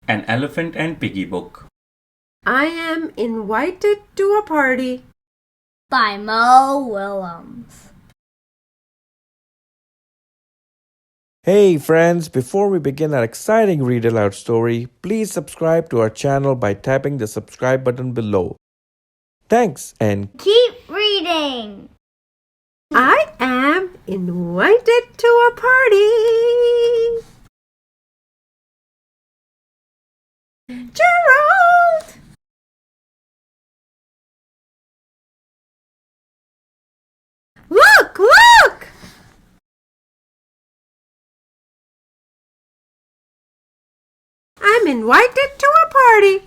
An Elephant and Piggie book. I am invited to a party. By Mo Willems. Hey friends, before we begin our exciting read aloud story, please subscribe to our channel by tapping the subscribe button below. Thanks and Keep reading. I am invited to a party. Gerald! Look, look! I'm invited to a party.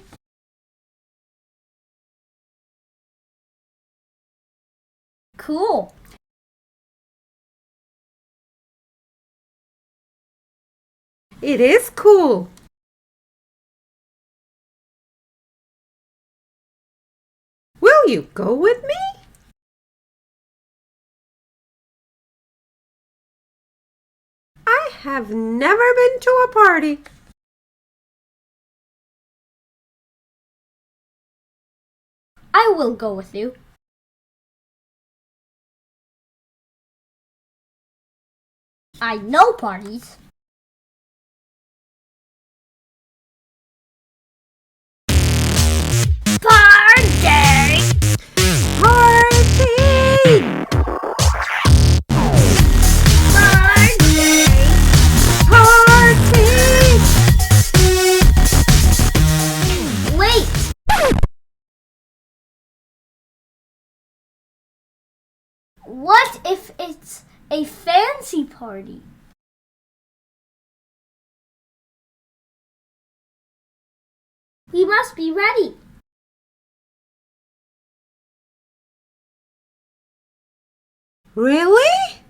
Cool. It is cool. Will you go with me? I have never been to a party. I will go with you. I know parties. Party! Party! Party! Party! Wait! What if it's a fancy party? We must be ready. Really?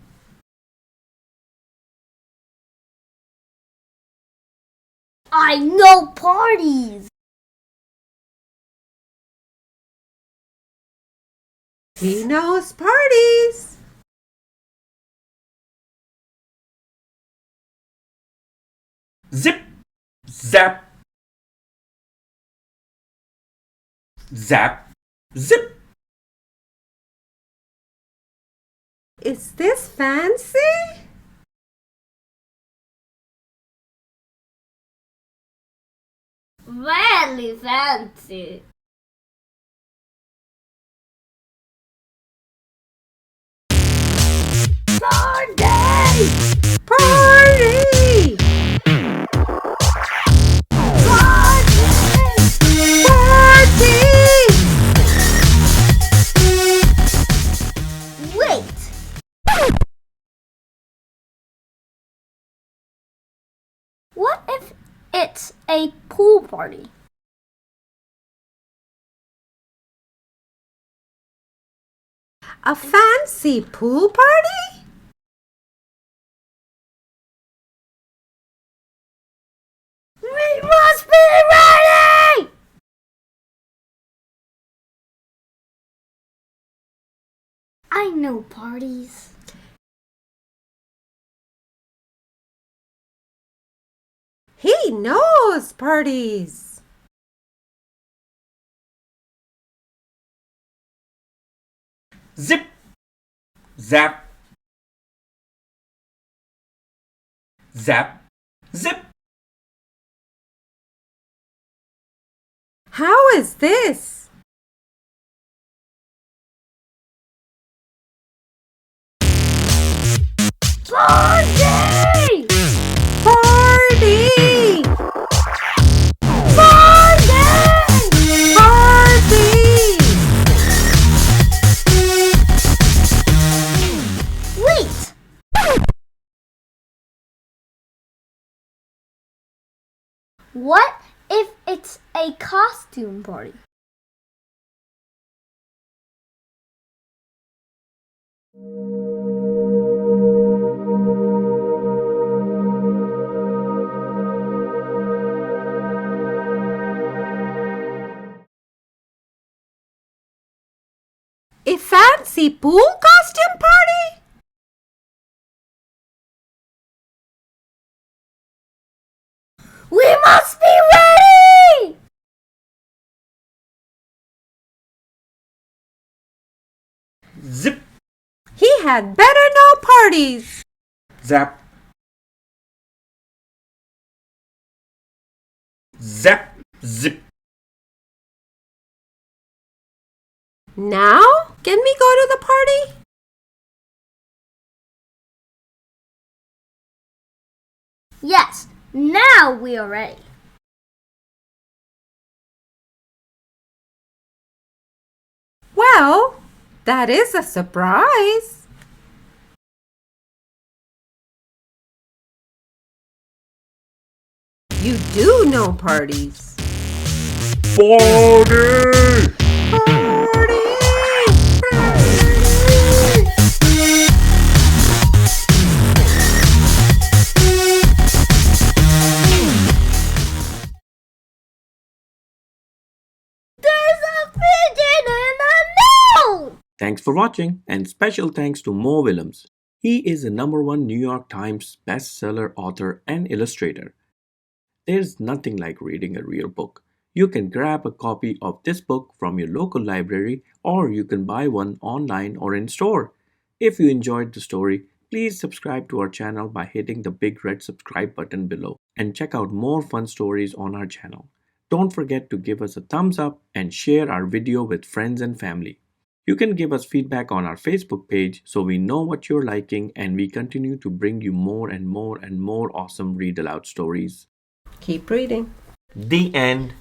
I know parties. He knows parties. Zip, zap, zap, zip. Is this fancy? Really fancy. Party! Party! Party! Party! Wait! What if it's a pool party? A fancy pool party? We must be ready! I know parties. He knows parties. Zip, zap, zap, zip. How is this? Party! Party! Party! Party! Wait! What if it's a costume party? A fancy pool costume party? We must be ready! had better know parties. Zap. Zap. Zip. Now, can we go to the party? Yes, now we are ready. Well, that is a surprise. You do know parties. Party! Party! There's a pigeon in the moon! Thanks for watching, and special thanks to Mo Willems. He is a #1 New York Times bestseller author and illustrator. There's nothing like reading a real book. You can grab a copy of this book from your local library, or you can buy one online or in store. If you enjoyed the story, please subscribe to our channel by hitting the big red subscribe button below and check out more fun stories on our channel. Don't forget to give us a thumbs up and share our video with friends and family. You can give us feedback on our Facebook page so we know what you're liking and we continue to bring you more and more and more awesome read aloud stories. Keep reading. The end.